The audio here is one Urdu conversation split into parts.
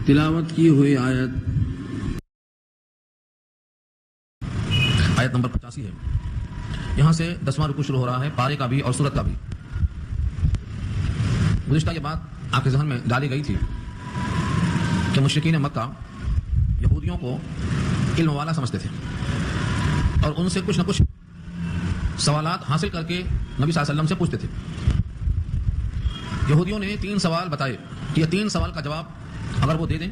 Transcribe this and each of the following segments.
تلاوت کی ہوئی آیت نمبر 85 ہے. یہاں سے 10واں رکوع شروع ہو رہا ہے، پارے کا بھی اور سورت کا بھی. گزشتہ یہ بات آپ کے ذہن میں ڈالی گئی تھی کہ مشرکین مکہ یہودیوں کو علم والا سمجھتے تھے اور ان سے کچھ نہ کچھ سوالات حاصل کر کے نبی صلی اللہ علیہ وسلم سے پوچھتے تھے. یہودیوں نے 3 سوال بتائے کہ یہ 3 سوال کا جواب اگر وہ دے دیں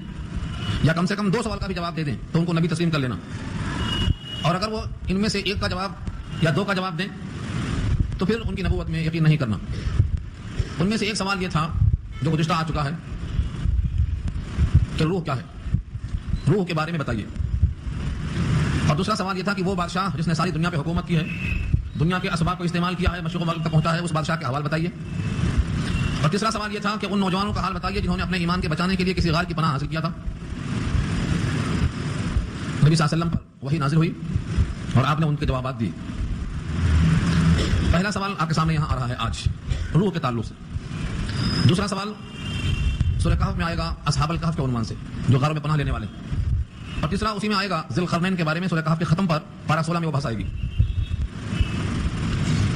یا کم سے کم 2 سوال کا بھی جواب دے دیں تو ان کو نبی تسلیم کر لینا، اور اگر وہ ان میں سے 1 کا جواب یا 2 کا جواب دیں تو پھر ان کی نبوت میں یقین نہیں کرنا. ان میں سے ایک سوال یہ تھا جو گزشتہ آ چکا ہے کہ روح کیا ہے، روح کے بارے میں بتائیے. اور دوسرا سوال یہ تھا کہ وہ بادشاہ جس نے ساری دنیا پہ حکومت کی ہے، دنیا کے اسباب کو استعمال کیا ہے، مشرق و مغرب تک پہنچا ہے، اس بادشاہ کے حوال بتائیے. اور تیسرا سوال یہ تھا کہ ان نوجوانوں کا حال بتائیے جنہوں نے اپنے ایمان کے بچانے کے لیے کسی غار کی پناہ حاصل کیا تھا. نبی صلی اللہ علیہ وسلم پر وحی نازل ہوئی اور آپ نے ان کے جوابات دیے. پہلا سوال آپ کے سامنے یہاں آ رہا ہے آج روح کے تعلق سے. دوسرا سوال سورہ کہف میں آئے گا اصحاب الکہف کے عنوان سے، جو غاروں میں پناہ لینے والے. اور تیسرا اسی میں آئے گا ذی القرنین کے بارے میں، سورہ کہف کے ختم پر پارہ 16 میں وہ بحث آئے گی.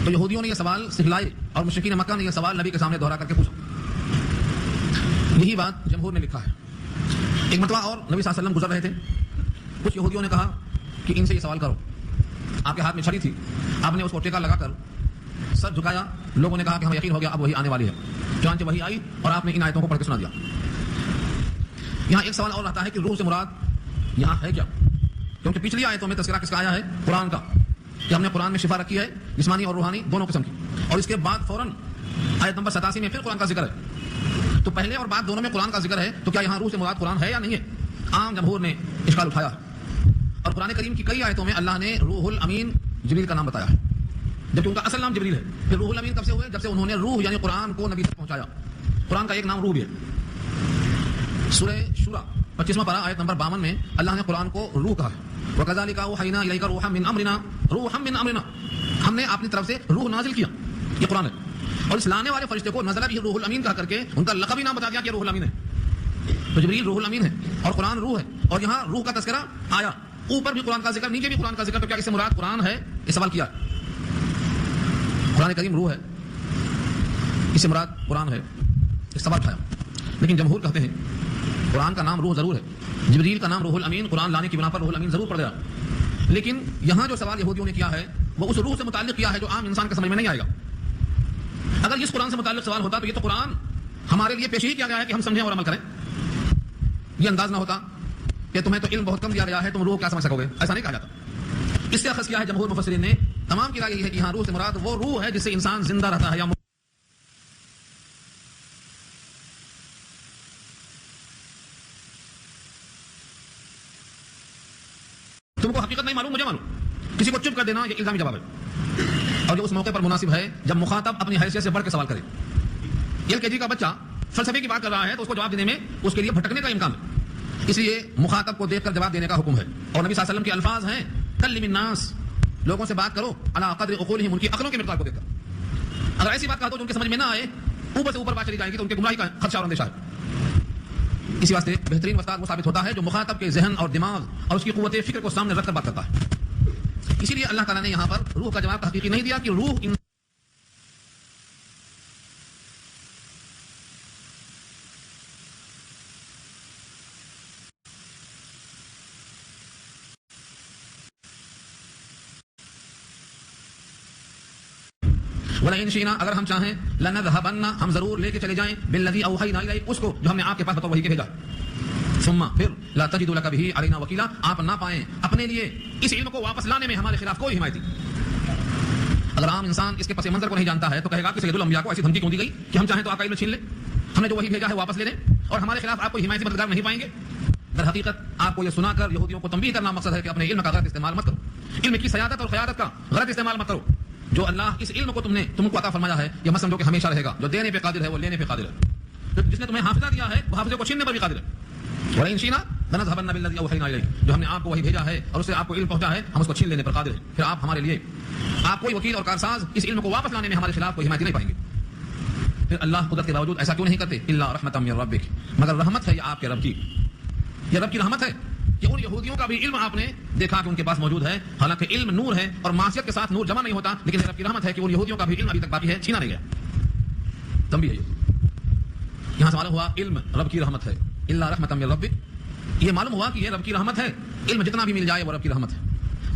تو یہودیوں نے یہ سوال سکھلائے اور مشرکین مکہ نے یہ سوال نبی کے سامنے دوہرا کر کے پوچھا. یہی بات جمہور نے لکھا ہے. ایک مرتبہ اور نبی صلی اللہ علیہ وسلم گزر رہے تھے، کچھ یہودیوں نے کہا کہ ان سے یہ سوال کرو. آپ کے ہاتھ میں چھڑی تھی، آپ نے اس کو ٹیکا لگا کر سر جھکایا. لوگوں نے کہا کہ ہمیں یقین ہو گیا اب وہی آنے والی ہے. چنانچہ وہی آئی اور آپ نے ان آیتوں کو پڑھ کے سنا دیا. یہاں ایک سوال اور آتا ہے کہ روح سے مراد یہاں ہے کیا، کیونکہ پچھلی آیتوں میں تذکرہ کس کا آیا ہے؟ قرآن کا، کہ ہم نے قرآن میں شفا رکھی ہے جسمانی اور روحانی دونوں قسم کی. اور اس کے بعد فوراً آیت نمبر 87 میں پھر قرآن کا ذکر ہے. تو پہلے اور بعد دونوں میں قرآن کا ذکر ہے، تو کیا یہاں روح سے مراد قرآن ہے یا نہیں ہے؟ عام جمہور نے اشکال اٹھایا. اور قرآن کریم کی کئی آیتوں میں اللہ نے روح الامین جبریل کا نام بتایا ہے، جبکہ ان کا اصل نام جبریل ہے. پھر روح الامین کب سے ہوئے؟ جب سے انہوں نے روح یعنی قرآن کو نبی تک پہنچایا. قرآن کا ایک نام روح بھی ہے. سورہ شورا 25واں پارہ آیت نمبر 52 میں اللہ نے قرآن کو روح کہا ہے. وَكَذَلِكَ أَوْحَيْنَا إِلَيْكَ رُوحًا مِّنْ أَمْرِنَا رُوحًا مِّنْ أَمْرِنَا، ہم نے اپنی طرف سے روح نازل کیا. یہ قرآن ہے. اور اس لانے والے فرشتے کو نزل بھی روح الامین کہا کر کے ان کا لقب ہی نام بتا دیا کہ روح الامین ہے. تو جبریل روح الامین ہے اور قرآن روح ہے. اور یہاں روح کا تذکرہ آیا، اوپر بھی قرآن کا ذکر نیچے بھی قرآن کا ذکر. تو کیا اس سے مراد قرآن ہے؟ یہ سوال کیا. قرآن کریم روح ہے، اس سے مراد قرآن ہے، یہ سوال اٹھایا. لیکن جمہور کہتے ہیں قرآن کا نام روح ضرور ہے، جبریل کا نام روح الامین، قرآن لانے کی بنا پر روح الامین ضرور پڑ گیا. لیکن یہاں جو سوال یہودیوں نے کیا ہے وہ اس روح سے متعلق کیا ہے جو عام انسان کے سمجھ میں نہیں آئے گا. اگر اس قرآن سے متعلق سوال ہوتا تو یہ تو قرآن ہمارے لیے پیش ہی کیا گیا ہے کہ ہم سمجھیں اور عمل کریں. یہ انداز نہ ہوتا کہ تمہیں تو علم بہت کم دیا گیا ہے، تم روح کیا سمجھ سکو گے، ایسا نہیں کہا جاتا. اس سے اخذ کیا ہے جمہور مفسرین نے، تمام کی رائے یہ ہے کہ یہاں روح سے مراد وہ روح ہے جس سے انسان زندہ رہتا ہے. یا تم کو حقیقت نہیں معلوم، مجھے معلوم. کسی کو چپ کر دینا یہ الزامی جواب ہے، اور جو اس موقع پر مناسب ہے جب مخاطب اپنی حیثیت سے بڑھ کے سوال کرے. LKG کا بچہ فلسفے کی بات کر رہا ہے تو اس کو جواب دینے میں اس کے لیے بھٹکنے کا امکان ہے. اس لیے مخاطب کو دیکھ کر جواب دینے کا حکم ہے. اور نبی صلی اللہ علیہ وسلم کے الفاظ ہیں کلم الناس، لوگوں سے بات کرو علی قدر عقولہم، ان کی عقلوں کی مقدار کو دیکھ کر. اگر ایسی بات کہا تو جو ان کے سمجھ میں نہ آئے، اوپر سے اوپر بات چلی جائے گی تو ان کے گمراہی کا خدشہ اور اندیشہ ہے. اسی واسطے بہترین استاد وہ ثابت ہوتا ہے جو مخاطب کے ذہن اور دماغ اور اس کی قوت فکر کو سامنے رکھ کر بات کرتا ہے. اسی لیے اللہ تعالیٰ نے یہاں پر روح کا جواب حقیقی نہیں دیا کہ روح وَلَئِنْ شِئْنَا، اگر ہم چاہیں لَنَذْهَبَنَّ، ہم ضرور لے کے چلے جائیں بِالَّذِي أَوْحَيْنَا إِلَيْكَ، اس کو جو ہم نے آپ کے پاس بطور وحی کے بھیجا. ثم پھر لا تجد لك به علينا وكيلا، آپ نہ پائیں اپنے لیے اس علم کو واپس لانے میں ہمارے خلاف کوئی حمایتی. اگر عام انسان اس کے پس منظر کو نہیں جانتا ہے تو کہے گا کہ سید الانبیاء کو ایسی دھمکی کیوں دی گئی کہ ہم چاہیں تو آپ کا علم چھین لیں، ہم نے جو وحی بھیجا ہے واپس لے لیں اور ہمارے خلاف آپ کو حمایتی مددگار نہیں پائیں گے. در حقیقت آپ کو یہ سنا کر یہودیوں کو تنبیہ کرنا مقصد ہے کہ اپنے علم کا غلط استعمال مت کرو، علم کی سیادت اور قیادت کا غلط استعمال مت کرو. جو اللہ اس علم کو تم کو عطا فرمایا ہے یہ مت سمجھو کہ ہمیشہ رہے گا. جو دینے پہ قادر ہے وہ لینے پہ قادر ہے. جس نے تمہیں حافظہ دیا ہے وہ حافظے کو چھیننے پر بھی قادر ہے. وَلَئِنْ شِئْنَا لَنَذْهَبَنَّ بِالَّذِي أَوْحَيْنَا إِلَيْكَ، جو ہم نے آپ کو وہی بھیجا ہے اور اس سے آپ کو علم پہنچا ہے ہم اس کو چھین لینے پر قادر ہیں. پھر آپ ہمارے لیے آپ کوئی وکیل اور کارساز اس علم کو واپس لانے میں ہمارے خلاف کوئی حمایتی نہیں پائیں گے. پھر اللہ قدرت کے باوجود ایسا کیوں نہیں کرتے؟ إِلَّا رَحْمَةً مِّن رَّبِّكَ، مگر رحمت ہے یہ آپ کے رب کی. یہ رب کی رحمت ہے کہ ان یہودیوں کا بھی علم آپ نے دیکھا کہ ان کے پاس موجود ہے، حالانکہ علم نور ہے اور معصیت کے ساتھ نور جمع نہیں ہوتا، لیکن یہ رب کی رحمت ہے کہ ان یہودیوں کا بھی علم ابھی تک باقی ہے، چھینا نہیں گیا۔ تنبیہ ہے یہاں سے معلوم ہوا علم رب کی رحمت ہے، الا رحمۃ من ربک، یہ معلوم ہوا کہ یہ رب کی رحمت ہے، علم جتنا بھی مل جائے وہ رب کی رحمت ہے،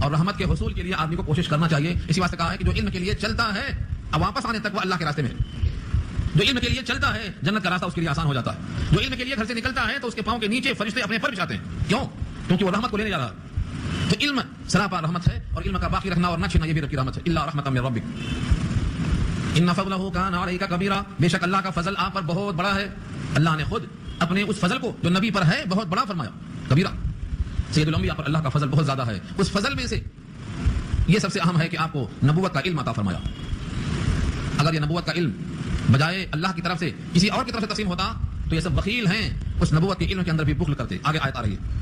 اور رحمت کے حصول کے لیے آدمی کو کوشش کرنا چاہیے۔ اسی واسطے کہا ہے کہ جو علم کے لیے چلتا ہے اب واپس آنے تک وہ اللہ کے راستے میں ہے، جو علم کے لیے چلتا ہے جنت کا راستہ اس کے لیے آسان ہو جاتا ہے، جو علم کے لیے گھر سے نکلتا ہے تو اس کے پاؤں کے نیچے فرشتے اپنے پر بچھاتے ہیں، کیوں؟ کیونکہ وہ رحمت کو لینے جا رہا ہے۔ تو علم سراپا رحمت ہے، اور علم کا باقی رکھنا اور نہ چھینا یہ بھی رب کی رحمت ہے، الا رحمۃ من ربک ان فضلہ کان علیک کبیرا، بے شک اللہ کا فضل آپ پر بہت بڑا ہے۔ اللہ نے خود اپنے اس فضل کو جو نبی پر ہے بہت بڑا فرمایا، کبیرہ، سید الانبیاء پر اللہ کا فضل بہت زیادہ ہے۔ اس فضل میں سے یہ سب سے اہم ہے کہ آپ کو نبوت کا علم عطا فرمایا۔ اگر یہ نبوت کا علم بجائے اللہ کی طرف سے کسی اور کی طرف سے تقسیم ہوتا تو یہ سب بخیل ہیں، اس نبوت کے علم کے اندر بھی بخل کرتے۔ آگے آیت آ رہی ہے۔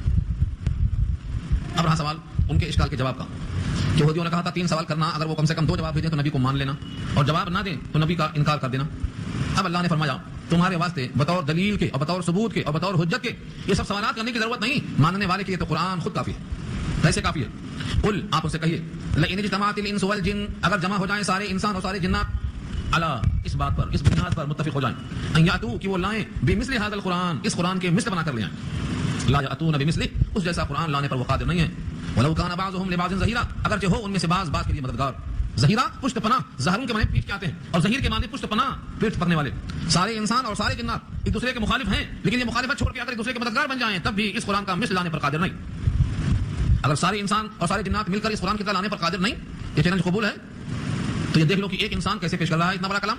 اب رہا سوال ان کے اشکال کے جواب کا۔ یہودیوں نے کہا تھا 3 سوال کرنا، اگر وہ کم سے کم 2 جواب بھیجیں تو نبی کو مان لینا، اور جواب نہ دیں تو نبی کا انکار کر دینا۔ اب اللہ نے فرمایا تمہارے واسطے بطور دلیل کے اور بطور ثبوت کے اور بطور حجت کے یہ سب سوالات کرنے کی ضرورت نہیں، ماننے والے کے لیے تو قرآن خود کافی ہے۔ کیسے کافی ہے؟ قل، آپ اسے کہیے، لئن اجتمعت الانس والجن، اگر جمع ہو جائیں سارے انسان اور سارے جنات، الا، اس بات پر، اس بنیاد پر متفق ہو جائیں، ان یاتوا، کہ وہ لائیں، بمثل هذا القرآن، اس قرآن کے مثل بنا کر لے آئیں، لا یاتون بمثلہ، اس جیسا قرآن لانے پر وہ قادر نہیں ہے، ولو کان بعضهم لبعض ظہیرا، اگرچہ ہو ان میں سے بعض کے لیے مددگار۔ ظہیرہ پشت پناہ، ظہرون کے معنی پیٹ کے آتے ہیں، اور ظہیر کے معنی پشت پناہ، پیٹ پکنے والے۔ سارے انسان اور سارے جنات ایک دوسرے کے مخالف ہیں، لیکن یہ مخالفت چھوڑ کے اگر ایک دوسرے کے مددگار بن جائیں تب بھی اس قرآن کا مثل لانے پر قادر نہیں۔ اگر سارے انسان اور سارے جنات مل کر اس قرآن کی طرح لانے پر قادر نہیں، یہ چیلنج قبول ہے، تو یہ دیکھ لو کہ ایک انسان کیسے پیش کر رہا ہے اتنا بڑا کلام،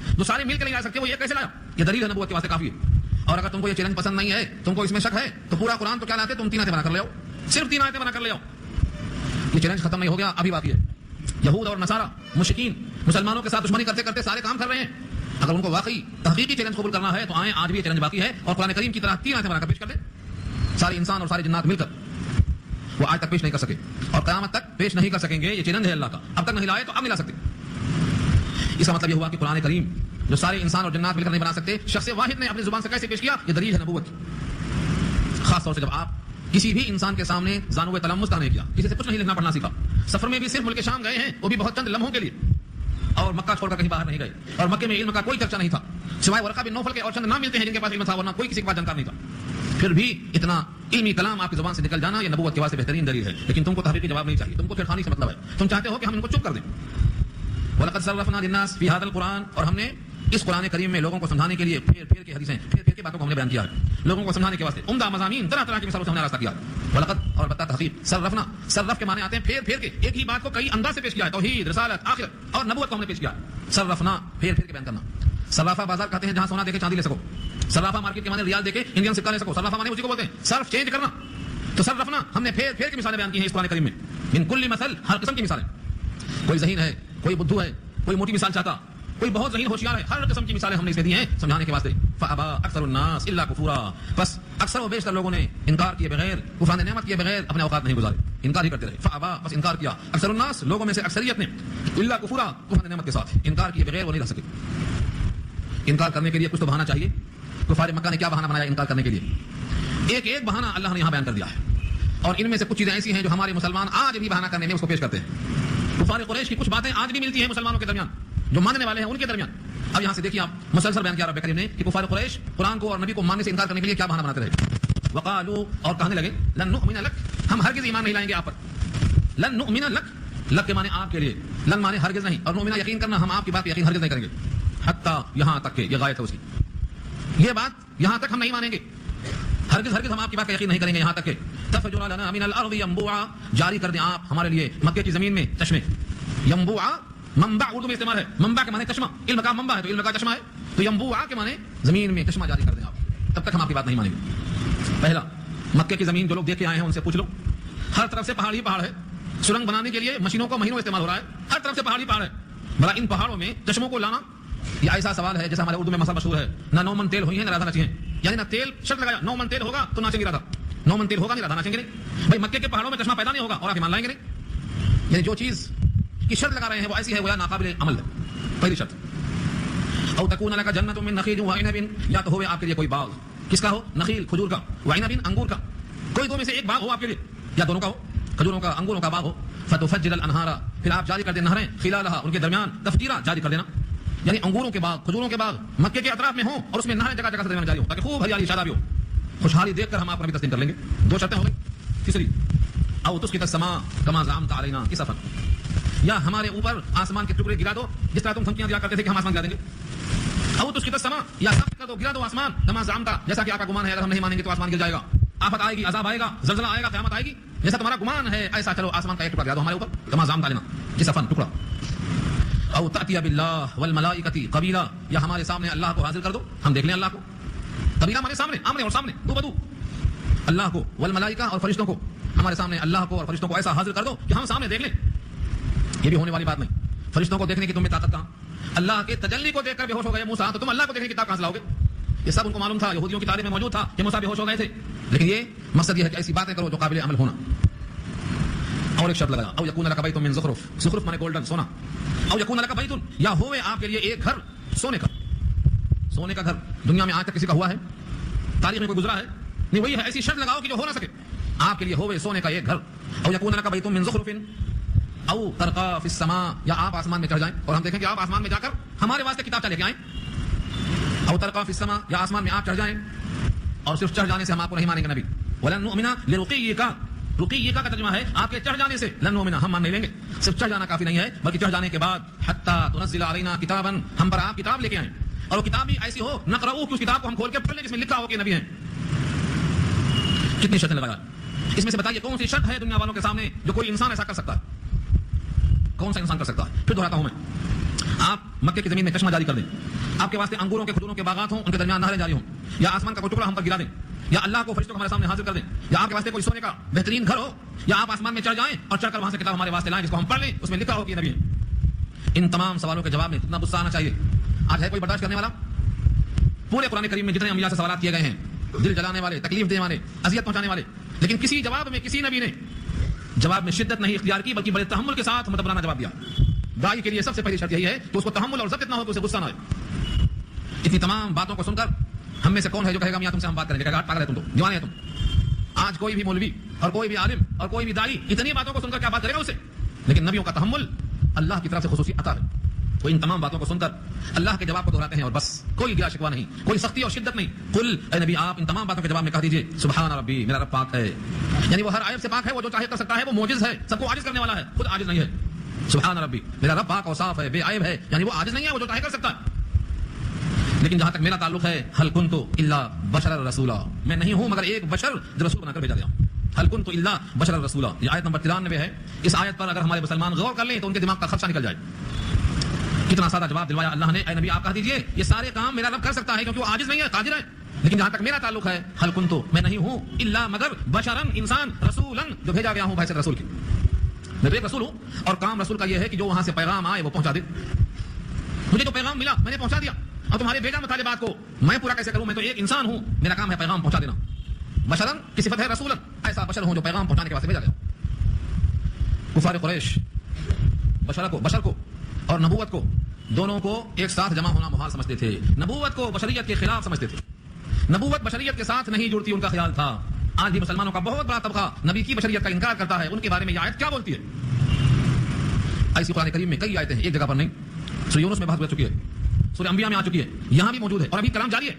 جو سارے مل کے نہیں لا سکتے وہ یہ کیسے لایا؟ یہ دلیل ہے نبوت کے واسطے کافی ہے۔ اور اگر تم کو یہ چیلنج پسند نہیں ہے، تم کو اس میں شک ہے، تو پورا قرآن تو کیا لاتے؟ تم 3 آیتیں بنا کر لے آؤ، صرف 3 آیتیں بنا کر لے آؤ۔ یہ چیلنج ختم نہیں ہو گیا، ابھی باقی ہے۔ یہود اور نصارہ مشرکین مسلمانوں کے ساتھ دشمنی کرتے کرتے سارے کام کر رہے ہیں، اگر ان کو واقعی تحقیقی چیلنج قبول کرنا ہے تو آئیں، آج بھی یہ چیلنج باقی ہے، اور قرآن کریم کی طرح 3 آیتیں بنا کر پیش کر دیں۔ سارے انسان اور سارے جنات مل کر وہ آج تک پیش نہیں کر سکے اور قیامت تک پیش نہیں کر سکیں گے، یہ چیلنج ہے اللہ کا، اب تک نہیں لائے تو اب نہیں لا سکتے۔ اس کا مطلب یہ ہوا کہ قرآن کریم جو سارے انسان اور جنات مل کر نہیں بنا سکتے، شخص واحد نے اپنی زبان سے کیسے پیش کیا، یہ دلیل ہے نبوت۔ خاص طور سے جب آپ کسی بھی انسان کے سامنے زانو تلمس کا نہیں کیا، کسی سے کچھ نہیں لکھنا پڑھنا سیکھا، سفر میں بھی صرف ملک شام گئے ہیں، وہ بھی بہت چند لمحوں کے لیے، اور مکہ چھوڑ کر کہیں باہر نہیں گئے، اور مکے میں علم کا کوئی چرچا نہیں تھا سوائے ورقہ بن نوفل کے، اور چند نام ملتے ہیں جن کے پاس علم تھا، ورنہ کوئی کسی کے پاس جانکار نہیں تھا۔ پھر بھی اتنا علمی کلام آپ کی زبان سے نکل جانا یہ نبوت کے واسطے بہترین دلیل ہے، لیکن تم کو تحقیقی جواب نہیں چاہیے، تم کو چھیڑخانی سے مطلب ہے، تم چاہتے ہو کہ ہم ان کو چپ کر دیں۔ وَلَقَدْ صَرَّفْنَا لِلنَّاسِ فِي هَذَا الْقُرْآنِ، اور ہم نے اس قرآن کریم میں لوگوں کو سمجھانے کے لیے پھیر پھیر کے حدیثیں، پھیر پھیر کے باتوں کو ہم نے بیان کیا ہے، لوگوں کو سمجھانے کے واسطے عمدہ مضامین، طرح طرح کی مثالوں سے ہم نے راستہ کیا ہے۔ وَلَقَدْ، اور البتہ تحقیق، صرفنا، صرف کے معنی آتے ہیں پھیر پھیر کے، ایک ہی بات کو کئی انداز سے پیش کیا ہے، توحید، رسالت، آخرت اور نبوت کو ہم نے پیش کیا ہے۔ صرفنا، پھیر پھیر کے بیان کرنا۔ صرافہ بازار کہتے ہیں جہاں سونا دے کے چاندی لے سکو، صرافہ مارکیٹ کے معنی ریال دے کے انڈین سکہ لے سکو، صرافہ معنی اسی کو بولتے ہیں صرف چینج کرنا۔ تو صرفنا ہم نے پھیر پھیر کی مثالیں بیان کی ہیں اس قرآن کریم میں، من کل مثل، ہر قسم کی مثالیں، کوئی ذہین ہے، کوئی بدھو ہے، کوئی موٹی مثال چاہتا، کوئی بہت ذہین ہوشیار ہے، ہر قسم کی مثالیں ہم نے اس میں دی ہیں سمجھانے کے واسطے۔ فابا اکثر الناس الا کفورا، بس اکثر و بیشتر لوگوں نے انکار کیے بغیر، کفران نعمت کیے بغیر اپنے اوقات نہیں گزارے، انکار ہی کرتے رہے۔ فابا، بس انکار کیا، اکثر الناس، لوگوں میں سے اکثریت نے، الا کفورا، کفران نعمت کے ساتھ انکار کیے بغیر وہ نہیں رہ سکے۔ انکار کرنے کے لیے کچھ تو بہانہ چاہیے۔ کفار مکہ نے کیا بہانہ بنایا انکار کرنے کے لیے؟ ایک ایک بہانہ اللہ نے یہاں بیان کر دیا ہے، اور ان میں سے کچھ چیزیں ایسی ہیں جو ہمارے مسلمان آج بھی بہانہ کرنے میں اس کو پیش کرتے ہیں۔ کفار قریش کی کچھ باتیں آج بھی ملتی ہیں مسلمانوں کے درمیان، جو ماننے والے ہیں ان کے درمیان۔ اب یہاں سے دیکھیے آپ، مسلسل بیان کیا رب کریم نے کہ کفار قریش قرآن کو اور نبی کو ماننے سے انکار کرنے کے لیے کیا بہانہ بناتے رہے۔ وقالوا، اور کہنے لگے، لن نؤمن لک، ہم ہرگز ایمان نہیں لائیں گے آپ پر۔ لن نؤمن لک، لک کے معنی آپ کے لیے، لن معنی ہرگز نہیں، اور نؤمن یقین کرنا، ہم آپ کی بات پہ یقین ہرگز نہیں کریں گے، حتی، یہاں تک کہ، یہ غایت ہے اس کی، یہ بات یہاں تک ہم نہیں مانیں گے، ہرگز ہرگز ہم آپ کی بات کا یقین نہیں کریں گے، یہاں تک کہ تفجر لنا من الارض ينبوعا، جاری کر دیں آپ ہمارے لیے مکے کی زمین میں چشمے۔ ينبوعا منبع اردو میں استعمال ہے، منبع کے معنی چشمہ، علم کا منبع ہے تو علم کا چشمہ ہے، تو ينبوعا کے معنی زمین میں چشمہ جاری کر دیں آپ، تب تک ہم آپ کی بات نہیں مانیں گے۔ پہلا، مکے کی زمین جو لوگ دیکھ کے آئے ہیں ان سے پوچھ لو، ہر طرف سے پہاڑ ہی پہاڑ ہے، سرنگ بنانے کے لیے مشینوں کو مہینوں استعمال ہو رہا ہے، ہر طرف سے پہاڑ ہی پہاڑ ہے، بھلا ان پہاڑوں میں چشموں کو لانا یہ ایسا سوال ہے جیسا ہمارے اردو میں مسئلہ مشہور ہے، نہ 9 من تیل ہوئی ہیں نہ رادھا نچی ہیں، یعنی نہ تیل شرط لگایا 9 من تیل ہوگا تو ناچیں گے رادھا، 9 من تیل ہوگا نہیں رادھا ناچیں گے نہیں۔ بھائی مکے کے پہاڑوں میں چشمہ پیدا نہیں ہوگا اور آپ ایمان لائیں گے نہیں، یعنی جو چیز کی شرط لگا رہے ہیں وہ ایسی ہے وہ یا ناقابل عمل ہے، پہلی شرط۔ او تکون لک جنۃ من نخیل وعنب، یا تو ہوئے آپ کے لیے کوئی باغ، کس کا ہو؟ نخیل، کھجور کا، وعنب، انگور کا، کوئی دو میں سے ایک باغ ہو آپ کے لیے یا دونوں کا ہو, کھجوروں کا انگوروں کا باغ ہو, فتفجر الانہار, پھر آپ جاری کر دیں نہریں, خلالها, ان کے درمیان, تفجیرا, جاری کر دینا, یعنی انگوروں کے باغ, کھجوروں کے باغ مکے کے اطراف میں ہوں اور اس میں نہریں جگہ جگہ سے درمیان جاری ہو تاکہ خوب ہریالی شادابی ہو. خوشحالی دیکھ کر ہم آپ کو نبی تسلیم کر لیں گے. دو شرطیں ہو گئی. تیسری, او تسقط السماء کما زعمت علینا کسفا, یا ہمارے اوپر آسمان کے ٹکڑے گرا دو جس طرح تم دھمکیاں دیا کرتے تھے کہ ہم آسمان گرا دیں گے. او تسقط السماء, یا سب کر دو, گرا دو آسمان, کما زعمت, جیسا کہ آپ کا گمان ہے اگر ہم نہیں مانیں گے تو آسمان گر جائے گا, آفت آئے گی, عذاب آئے گا, زلزلہ آئے گا, قیامت آئے گی, جیسا تمہارا گمان ہے ایسا چلو آسمان کا ایک ٹکڑا گرا دو ہمارے اوپر, کما زعمت علینا کسفا, ٹکڑا. او تأتی باللہ والملائکۃ قبیلا, یا ہمارے سامنے اللہ کو حاضر کر دو, ہم دیکھ لیں اللہ کو. قبیلہ ہمارے سامنے, آمنے اور سامنے, دو بدو, اللہ کو, والملائکہ اور فرشتوں کو, ہمارے سامنے اللہ کو اور فرشتوں کو ایسا حاضر کر دو کہ ہم سامنے دیکھ لیں. یہ بھی ہونے والی بات نہیں. فرشتوں کو دیکھنے کی تمہیں طاقت کہاں؟ اللہ کے تجلی کو دیکھ کر بے ہوش ہو گئے موسیٰ, تو تم اللہ کو دیکھنے کی طاقت کہاں سے لاؤ گے؟ یہ سب ان کو معلوم تھا, یہودیوں کی تاریخ میں موجود تھا کہ موسیٰ بے ہوش ہو گئے تھے, لیکن یہ مقصد یہ ہے کہ ایسی باتیں کرو جو قابل عمل ہونا. اور ایک شرط لگایا, او یکون لک بیت من زخرف, زخرف مانے گولڈن, سونا, او یکون لک بیت, یا ہوئے آپ کے لیے ایک گھر سونے کا. سونے کا گھر دنیا میں آج تک کسی کا ہوا ہے؟ تاریخ میں کوئی گزرا ہے؟ نہیں. وہی ہے, ایسی شرط لگاؤ کہ جو ہو نہ سکے. آپ کے لیے ہوئے سونے کا ایک گھر. او یکون لک بیت من زخرف او ترقى في السماء, یا آپ آسمان میں چڑھ جائیں اور ہم دیکھیں کہ آپ آسمان میں جا کر ہمارے واسطے کتاب لے کے آئیں. او ترقى في السماء, یا آسمان میں آپ چڑھ جائیں اور صرف چڑھ جانے سے ہم آپ کو نہیں مانیں گے نبی. ولن نؤمن لرقيك, رقیہ کا ترجمہ ہے آپ کے چڑھ جانے سے, لن نؤمن, ہم مان نہیں لیں گے. صرف چڑھ جانا کافی نہیں ہے بلکہ چڑھ جانے کے بعد حتى تنزل علينا كتابا, ہم پر آپ کتاب لے کے آئیں, اور وہ کتاب بھی ایسی ہو نقرؤ, کہ اس کتاب کو ہم کھول کے پڑھ لیں جس میں لکھا ہو کہ نبی ہیں. کتنی شرطیں لگا, اس میں سے بتائیے کون سی شرط ہے دنیا والوں کے سامنے جو کوئی انسان ایسا کر سکتا ہے؟ کون سا انسان کر سکتا ہے؟ پھر دہراتا ہوں میں, آپ مکے کی زمین میں چشمہ جاری کر دیں, آپ کے واسطے انگوروں کے کھجوروں کے باغات ہوں, ان کے درمیان نہریں جاری ہوں, یا آسمان کا کوئی ٹکڑا ہم پر گرا دیں, یا اللہ کو فرشتوں کو ہمارے سامنے حاضر کر دیں, یا آپ کے واسطے کوئی سونے کا بہترین گھر ہو, یا آپ آسمان میں چڑھ جائیں اور چڑھ کر وہاں سے کتاب ہمارے واسطے لائیں جس کو ہم پڑھ لیں, اس میں لکھا ہو کہ نبی ہے. ان تمام سوالوں کے جواب میں کتنا غصہ آنا چاہیے. آج ہے کوئی برداشت کرنے والا؟ پورے قرآن کریم میں جتنے انبیاء سے سوالات کیے گئے ہیں, دل جلانے والے, تکلیف دینے والے, اذیت پہنچانے والے, لیکن کسی جواب میں کسی نبی نے جواب میں شدت نہیں اختیار کی بلکہ بڑے تحمل کے ساتھ مدبرانہ جواب دیا. داعی کے لیے سب سے پہلی شرط یہی ہے کہ اس کو تحمل اور ضبط اتنا ہو کہ اسے غصہ نہ آئے. اتنی تمام باتوں کو سن کر ہم میں سے کون ہے جو کہے گا میاں تم سے ہم بات کریں گے؟ کہے گا پاگل ہے تم, تو دیوانے ہے تم. آج کوئی بھی مولوی اور کوئی بھی عالم اور کوئی بھی داعی اتنی باتوں کو سن کر کیا بات کرے گا اسے؟ لیکن نبیوں کا تحمل اللہ کی طرف سے خصوصی عطا ہے. وہ ان تمام باتوں کو سن کر اللہ کے جواب کو دہراتے ہیں اور بس, کوئی گلا شکوا نہیں, کوئی سختی اور شدت نہیں. قل, اے نبی آپ ان تمام باتوں کے جواب میں کہہ دیجئے سبحان ربی, میرا رب پاک ہے. یعنی وہ ہر عیب سے پاک ہے, وہ جو چاہے کر سکتا ہے, وہ معجز ہے, سب کو عاجز کرنے والا ہے, خود عاجز نہیں ہے. سبحان ربی, میرا رب پاک اور صاف ہے, بے عیب ہے, یعنی وہ عاجز نہیں ہے, وہ جو چاہے کر سکتا ہے. لیکن جہاں تک میرا تعلق ہے, هل كنت الا بشرا رسولا, میں نہیں ہوں مگر ایک بشر جو رسول بنا کر بھیجا گیا. هل كنت الا بشرا رسولا, یہ آیت نمبر 93 ہے. اس آیت پر اگر ہمارے مسلمان غور کر لیں تو ان کے دماغ کا خدشہ نکل جائے. کتنا سادہ جواب دلوایا اللہ نے. اے نبی آپ کہہ دیجئے یہ سارے کام میرا رب کر سکتا ہے کیونکہ وہ عاجز نہیں ہے, قادر ہے. لیکن جہاں تک میرا تعلق ہے, هل كنت, میں نہیں ہوں, الا مگر بشرا, انسان, رسولا, جو بھیجا گیا ہوں بحیثیت رسول کی. میں ایک رسول ہوں اور کام رسول کا یہ ہے کہ جو وہاں سے پیغام آئے وہ پہنچا دے. مجھے جو پیغام ملا میں نے پہنچا دیا, اور تمہارے بھیجا مطالبات کو میں پورا کیسے کروں؟ میں تو ایک انسان ہوں, میرا کام ہے پیغام پہنچا دینا. بشرن کی صفت ہے رسولن, ایسا بشر ہوں جو پیغام پہنچانے کے واسطے بھیجا گیا. کفار قریش بشر کو اور نبوت کو دونوں کو ایک ساتھ جمع ہونا محال سمجھتے تھے. نبوت کو بشریت کے خلاف سمجھتے تھے. نبوت بشریت کے ساتھ نہیں جڑتی, ان کا خیال تھا. آج بھی مسلمانوں کا بہت بڑا طبقہ نبی کی بشریت کا انکار کرتا ہے. ان کے بارے میں یہ آیت کیا بولتی ہے؟ ایسی قرآن کریم میں کئی آیتیں ہیں, ایک جگہ پر نہیں. سورہ یونس میں بات ہو چکی ہے, سورہ انبیاء میں آ چکی ہے, یہاں بھی موجود ہے, اور ابھی کلام جاری ہے.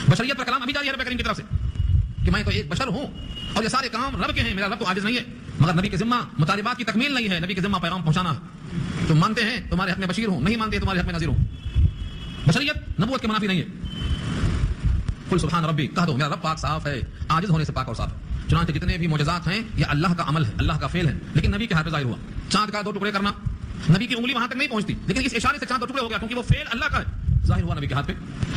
بشریت پر کلام ابھی جاری ہے رب کریم کی طرف سے کہ میں تو ایک بشر ہوں اور یہ سارے کام رب کے ہیں. میرا رب تو عاجز نہیں ہے, مگر نبی کے ذمہ مطالبات کی تکمیل نہیں ہے. نبی کے ذمہ پیغام پہنچانا ہے. تم مانتے ہیں تمہارے حق میں بشیر ہوں, نہیں مانتے تمہارے حق میں نذیر ہوں. بشریت نبوت کے منافی نہیں ہے. قل سبحان ربی, کہہ دو میرا رب پاک صاف ہے, عاجز ہونے سے پاک اور صاف ہے. چنانچہ جتنے بھی معجزات ہیں یہ اللہ کا عمل ہے, اللہ کا فعل ہے, لیکن نبی کے ہاتھ پہ ظاہر ہوا. چاند کا 2 ٹکڑے کرنا, نبی کی انگلی وہاں تک نہیں پہنچتی, لیکن اس اشارے سے چاند 2 ٹکڑے ہو گیا کیونکہ وہ فعل اللہ کا ہے, ظاہر ہوا نبی کے ہاتھ پہ.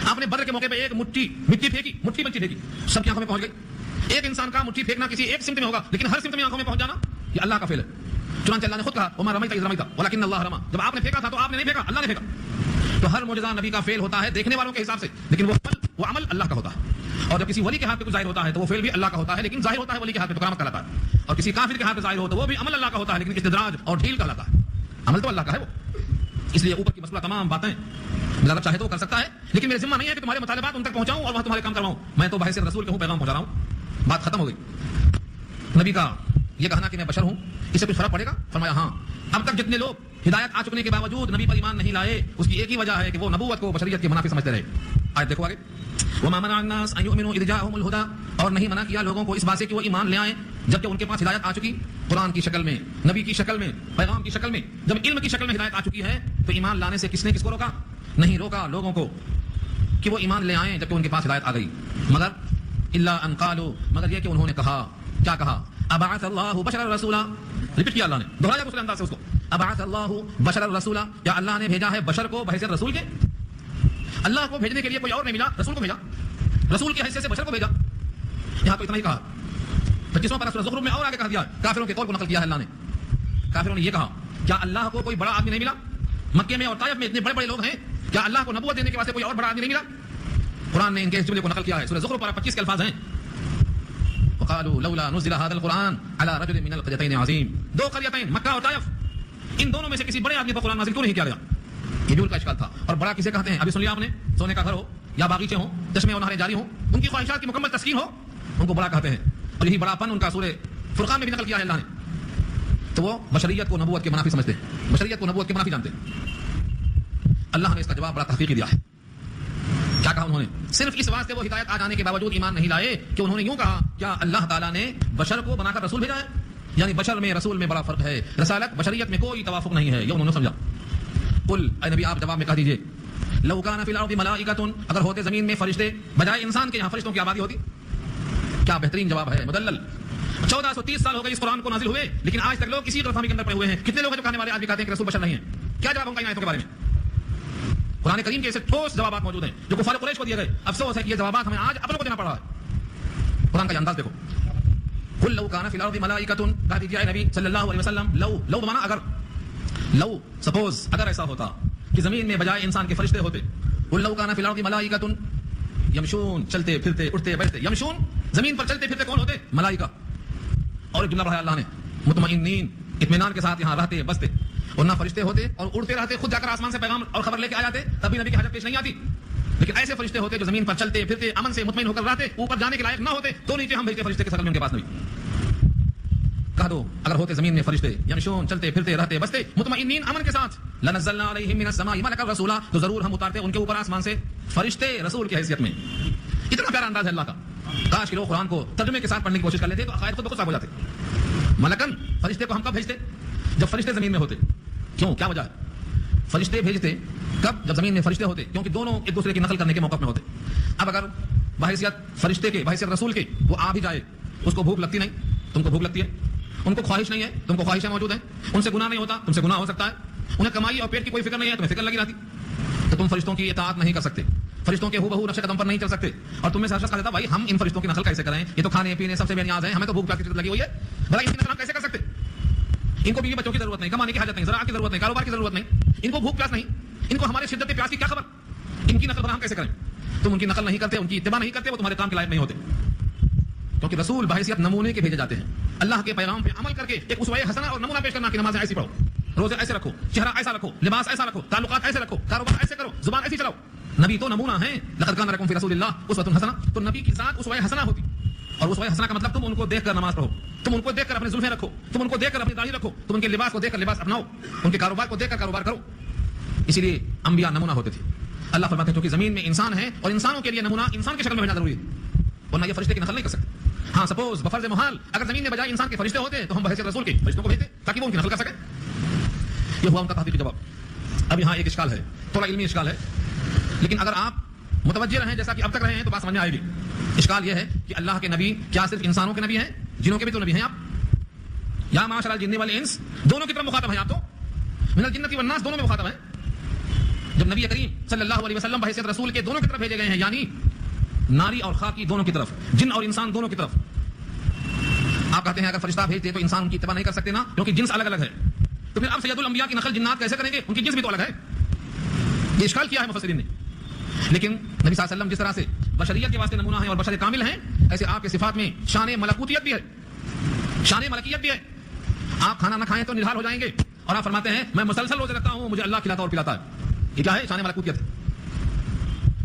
آپ نے بدر کے موقع پہ ایک مٹھی پھینکی, مٹھی بنچی پھینکی, سب کی آنکھوں میں پہنچ گئی. ایک انسان کا مٹھی پھینکنا کسی ایک سمت میں ہوگا, لیکن ہر سمت میں آنکھوں میں پہنچ جانا یہ اللہ کا فعل ہے. چنانچہ اللہ نے خود کہا وما رمیت اذ رمیت ولکن اللہ رمی, جب آپ نے پھینکا تھا تو آپ نے نہیں پھینکا, اللہ نے پھینکا. تو ہر معجزہ نبی کا فعل ہوتا ہے دیکھنے والوں کے حساب سے, لیکن وہ عمل اللہ کا ہوتا ہے. اور جب کسی ولی کے ہاتھ پہ کچھ ظاہر ہوتا ہے تو وہ فعل بھی اللہ کا ہوتا ہے, لیکن ظاہر ہوتا ہے ولی کے ہاتھ پہ تو کرامت کہلاتا ہے. اور کسی کافر کے ہاتھ پہ ظاہر ہو تو وہ بھی عمل اللہ کا ہوتا ہے, لیکن استدراج اور ڈھیل کہلاتا ہے. عمل تو اللہ کا ہے وہ. اس لیے اوپر کی مسئلہ تمام باتیں میرا رب چاہے تو کر سکتا ہے, لیکن میرے ذمہ نہیں ہے کہ تمہارے مطالبات ان تک پہنچاؤں اور وہاں تمہارے کام کرواؤں. میں تو بحیثیت رسول کے ہوں, پیغام پہنچا رہا ہوں, بات ختم ہو گئی. نبی کا یہ کہنا کہ میں بشر ہوں اس سے کچھ فرق پڑے گا؟ فرمایا ہاں، اب تک جتنے لوگ ہدایت آ چکنے کے باوجود نبی پر ایمان نہیں لائے اس کی ایک ہی وجہ ہے کہ وہ نبوت کو بشریت کے منافی سمجھتے رہے. آیت دیکھو آگے. وما منع الناس ان يؤمنوا اذ جاءهم الهدى، اور نہیں منع کیا لوگوں کو اس بات سے کہ وہ ایمان لے آئیں جبکہ ان کے پاس ہدایت آ چکی، قرآن کی شکل میں، نبی کی شکل میں، پیغام کی شکل میں. جب علم کی شکل میں ہدایت آ چکی ہے تو ایمان لانے سے کس نے کس کو روکا؟ نہیں روکا لوگوں کو کہ وہ ایمان لے آئیں جبکہ ان کے پاس ہدایت آ گئی، مگر الا ان قالوا، مگر یہ کہ انہوں نے کہا، کیا کہا؟ ابعث اللہ بشرا رسولا. ریپیٹ کیا اللہ نے، دوہرایا دوسرے انداز سے اس کو. ابعث اللہ بشرا رسولا، یا اللہ نے بھیجا ہے بشر کو بحیثیت رسول کے؟ اللہ کو بھیجنے کے لیے کوئی اور نہیں ملا، رسول کو بھیجا، رسول کی حیثیت سے بشر کو بھیجا. یہاں تو اتنا ہی کہا. 25واں پارہ سورہ زخرف میں اور آگے کہا دیا، کافروں کے قول کو نقل کیا ہے اللہ نے. کافروں نے یہ کہا کیا اللہ کو کوئی بڑا آدمی نہیں ملا؟ مکے میں اور طائف میں اتنے بڑے بڑے لوگ ہیں، کیا اللہ کو نبوت دینے کے واسطے کوئی اور بڑا آدمی نہیں ملا؟ قرآن نے ان کے اس جملے کو نقل کیا ہے. سورہ زخرف پارہ 25 کے الفاظ ہیں. وقالوا لولا نزل هذا القرآن على رجل من القريتين عظيم. دو قريتين مکہ اور طائف، ان دونوں میں سے کسی بڑے آدمی پر قرآن نازل کیوں نہیں کیا گیا؟ یہ بھی ان کا اشکال تھا. اور بڑا کسے کہتے ہیں؟ ابھی سن لیا آپ نے، سونے کا گھر ہو یا باغیچے ہوں، چشمے اور نہریں جاری ہوں، ان کی خواہشات کی مکمل تسکین ہو، ان کو بڑا کہتے ہیں. اور یہی بڑا پن ان کا سورہ فرقان میں بھی نقل کیا ہے اللہ نے. تو وہ بشریت کو نبوت کے منافی سمجھتے ہیں، بشریت کو نبوت کے منافی جانتے ہیں. اللہ نے اس کا جواب بڑا تحقیقی دیا ہے. کیا کہا انہوں نے؟ صرف اس واسطے وہ ہدایت آ جانے کے باوجود ایمان نہیں لائے کہ انہوں نے یوں کہا کیا اللہ تعالیٰ نے بشر کو بنا کر رسول بھیجا ہے؟ یعنی بشر میں رسول میں بڑا فرق ہے، رسالت بشریت میں کوئی توافق نہیں ہے. یہ انہوں نے سمجھا. قل اے نبی آپ جواب میں کہہ دیجئے لو کان فی الارض ملائکۃ، اگر ہوتے زمین میں فرشتے بجائے انسان کے یہاں فرشتوں کی آبادی ہوتی. کیا بہترین جواب ہے، مدلل. 1430 سال ہو گئے اس قرآن کو نازل ہوئے لیکن آج تک لوگ اسی غلطفہمی کے اندر پڑے ہوئے ہیں. کتنے لوگ ہیں جو کہنے والے آج بھی کہتے ہیں کہ رسول بشر نہیں ہیں؟ کیا جواب ان کا ان آیتوں کے بارے میں؟ قرآن کریم کے ایسے ٹھوس جوابات موجود ہیں جو کفار قریش کو دیے گئے. افسوس ہے کہ یہ جوابات ہمیں آج اپنوں کو دینا پڑ رہا ہے. قرآن کا یہ انداز دیکھو. قل لو کان فی الارض ملائکۃ، کہہ دیجیے اے نبی صلی اللہ علیہ وسلم، لو بمانا اگر، لو سپوز اگر ایسا ہوتا کہ زمین میں بجائے انسان کے فرشتے ہوتے. قل لو کان فی الارض ملائکۃ یمشون، چلتے پھرتے اٹھتے بیٹھتے. یمشون زمین پر چلتے پھرتے کون ہوتے؟ ملائکہ. اور ایک جملہ پڑھا اللہ نے، مطمئنین، اطمینان کے ساتھ یہاں رہتے بستے. اور نہ فرشتے ہوتے اور اڑتے رہتے، خود جا کر آسمان سے پیغام اور خبر لے کے آ جاتے، تبھی نبی کی حاجت پیش نہیں آتی. لیکن ایسے فرشتے ہوتے جو زمین پر چلتے پھرتے امن سے مطمئن ہو کر رہتے، اوپر جانے کے لائق نہ ہوتے تو نیچے ہم بھیجتے فرشتے کے شکل میں ان کے پاس نبی. کہہ دو اگر ہوتے زمین میں فرشتے یمشون، چلتے پھرتے رہتے بستے، مطمئنین امن کے ساتھ، لنزلنا علیہم من السماء ملکا رسولا، تو ضرور ہم اتارتے ان کے اوپر آسمان سے فرشتے رسول کی حیثیت میں. اتنا پیارا انداز ہے اللہ کا. کاش کہ لوگ قرآن کو ترجمے کے ساتھ پڑھنے کی کوشش کر لیتے تو عقائد خود بخود صاف ہو جاتے. ملکن، فرشتے کو ہم کب بھیجتے؟ جب فرشتے زمین میں ہوتے. کیوں؟ کیا وجہ ہے؟ فرشتے بھیجتے کب؟ جب زمین میں فرشتے ہوتے، کیونکہ دونوں ایک دوسرے کی نقل کرنے کے موقف میں ہوتے. اب اگر بحیثیت فرشتے کے، بحیثیت رسول کے وہ آ بھی جائے، اس کو بھوک لگتی نہیں، تم کو بھوک لگتی ہے. ان کو خواہش نہیں ہے، تم کو خواہشیں موجود ہیں. ان سے گناہ نہیں ہوتا، تم سے گناہ ہو سکتا ہے. انہیں کمائی اور پیٹ کی کوئی فکر نہیں ہے، تمہیں فکر لگی رہتی. تو تم فرشتوں کی اطاعت نہیں کر سکتے، فرشتوں کے ہو بہو نقش قدم پر نہیں چل سکتے. اور تم میں سے ہر شخص کہتا بھائی ہم ان فرشتوں کی نقل کیسے کریں؟ یہ تو کھانے پینے سب سے بے نیاز ہیں، ہمیں تو بھوک پیاس کی لگی ہوئی ہے، بھلا ان کی نقل ہم کیسے کر سکتے؟ ان کو بیوی بچوں کی ضرورت نہیں، کمانے کی حاجت نہیں، زراعت کی ضرورت نہیں، کاروبار کی ضرورت نہیں، ان کو بھوک پیاس نہیں، ان کو ہمارے شدت پیاس کی کیا خبر؟ ان کی نقل پر ہم کیسے کریں؟ تم ان کی نقل نہیں کرتے، ان کی اتباع نہیں کرتے، وہ تمہارے کام کے لائق نہیں ہوتے. کیونکہ رسول بحیثیت نمونے کے بھیجے جاتے ہیں. اللہ کے پیغام پہ عمل کر کے ایک اسوہ حسنہ اور نمونہ پیش کرنا کہ نمازیں ایسی پڑھو، روزے ایسے رکھو، چہرہ ایسا رکھو، لباس ایسا رکھو، تعلقات ایسے رکھو، کاروبار ایسے کرو، زبان ایسی چلاؤ. نبی تو نمونہ ہیں. لقد کان لکم فی رسول اللہ اسوۃ حسنہ. تو نبی کی ذات اسوہ حسنہ ہوتی. اور اسوہ حسنہ کا مطلب تم ان کو دیکھ کر نماز پڑھو، تم ان کو دیکھ کر اپنے زلفیں رکھو، تم ان کو دیکھ کر اپنی داڑھی رکھو، تم ان کے لباس کو دیکھ کر لباس اپناؤ، ان کے کاروبار کو دیکھ کر کاروبار کرو. اسی لیے انبیاء نمونہ ہوتے تھے. اللہ فرماتے ہیں کیونکہ زمین میں انسان ہے اور انسانوں کے لیے نمونہ انسان کی شکل میں بھیجنا ضروری ہے، ورنہ یہ فرشتے کی نقل نہیں کر سکتے. ہاں سپوز بفرض محال اگر زمین میں بجائے انسان کے فرشتے ہوتے تو ہم بحیثیت رسول کے فرشتوں کو بھیجتے تاکہ وہ ان کی نقل کر سکیں. یہ ہوا ان کا تحقیقی جواب. اب یہاں ایک اشکال ہے، تھوڑا علمی اشکال ہے، لیکن اگر آپ متوجہ رہیں جیسا کہ اب تک رہے ہیں تو بات سمجھ میں آئے گی. اشکال یہ ہے کہ اللہ کے نبی کیا صرف انسانوں کے نبی ہیں؟ جنوں کے بھی تو نبی ہیں آپ. یا معاشر الجن والانس، دونوں کی طرف مخاطب ہیں آپ. تو من الجنۃ والناس دونوں میں مخاطب ہیں. جب نبی کریم صلی اللہ علیہ وسلم بحیثیت رسول کے دونوں کی طرف بھیجے گئے ہیں، یعنی ناری اور خاکی دونوں کی طرف، جن اور انسان دونوں کی طرف. آپ کہتے ہیں اگر فرشتہ بھیجتے تو انسان کی اتباع نہیں کر سکتے نا، کیونکہ جنس الگ الگ ہے. تو پھر اب سید الانبیاء کی نقل جنات کیسے کریں گے؟ ان کی جنس بھی تو الگ ہے. یہ اشکال کیا ہے مفسرین نے. لیکن نبی صلی اللہ علیہ وسلم جس طرح سے بشریت کے واسطے نمونہ ہیں اور بشر کامل ہیں، ایسے آپ کے صفات میں شان ملکوتیت بھی ہے، شان ملکیت بھی ہے. آپ کھانا نہ کھائیں تو نڈھال ہو جائیں گے، اور آپ فرماتے ہیں میں مسلسل روزے رکھتا ہوں، مجھے اللہ کھلاتا اور پلاتا ہے. یہ کیا ہے؟ شان ملکوتیت.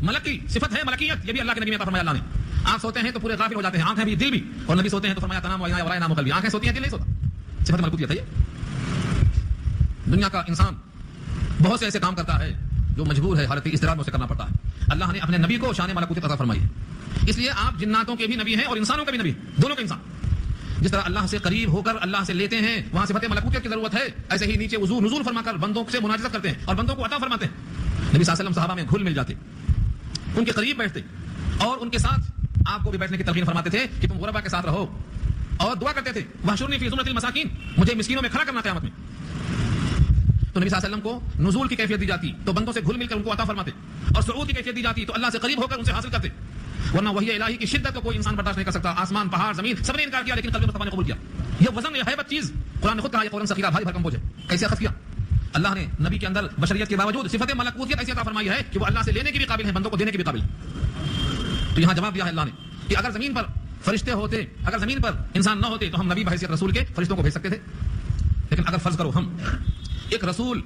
ملک کی صفت ہے ملکیت، یہ بھی اللہ کے نبی میں عطا فرمایا اللہ نے. آپ سوتے ہیں تو پورے غافل ہو جاتے ہیں، آنکھیں بھی دل بھی، اور نبی سوتے ہیں تو فرمایا تنام وعینا ورائنا قلبی، آنکھیں سوتی ہیں دل نہیں سوتا. صفت ملکوتیت ہے یہ. دنیا کا انسان بہت سے ایسے کام کرتا ہے جو مجبور ہے، حالت اضطرار میں اسے کرنا پڑتا ہے. اللہ نے اپنے نبی کو شان ملکوتیت عطا فرمائی ہے. اس لیے آپ جناتوں کے بھی نبی ہیں اور انسانوں کے بھی نبی ہیں، دونوں کے انسان. جس طرح اللہ سے قریب ہو کر اللہ سے لیتے ہیں وہاں صفت ملکوتیت کی ضرورت ہے، ایسے ہی نیچے وضو نزول فرما کر بندوں سے مناجات کرتے ہیں اور بندوں کو عطا فرماتے ہیں. نبی صلی اللہ علیہ وسلم صحابہ میں گھل مل جاتے، ان کے قریب بیٹھتے اور ان کے ساتھ آپ کو بھی بیٹھنے کی تلقین فرماتے تھے کہ تم غربا کے ساتھ رہو، اور دعا کرتے تھے واحشرنی فی زمرۃ المساکین، مجھے مسکینوں میں کھڑا کرنا قیامت میں. تو نبی صلی اللہ علیہ وسلم کو نزول کی کیفیت دی جاتی تو بندوں سے گھل مل کر ان کو عطا فرماتے، اور صعود کی کیفیت دی جاتی تو اللہ سے قریب ہو کر ان سے حاصل کرتے. ورنہ وحی الہی کی شدت کو کوئی انسان برداشت نہیں کر سکتا. آسمان پہاڑ زمین سب نے انکار کیا لیکن قلب مصطفیٰ نے قبول کیا. یہ وزن یہ ہیبت چیز قرآن نے خود کہا یہ قولاً ثقیلا، بھاری بھرکم بوجھ ہے. کیسے اخذ کیا؟ اللہ نے نبی کے اندر بشریت کے باوجود صفت ملکوتیت ایسی عطا فرمائی ہے کہ وہ اللہ سے لینے کی بھی قابل ہے، بندوں کو دینے کی بھی قابل ہے. تو یہاں جواب دیا ہے اللہ نے کہ اگر زمین پر فرشتے ہوتے، اگر زمین پر انسان نہ ہوتے تو ہم نبی بحیثیت رسول کے فرشتوں کو بھیج سکتے تھے. لیکن اگر فرض کرو ہم ایک رسول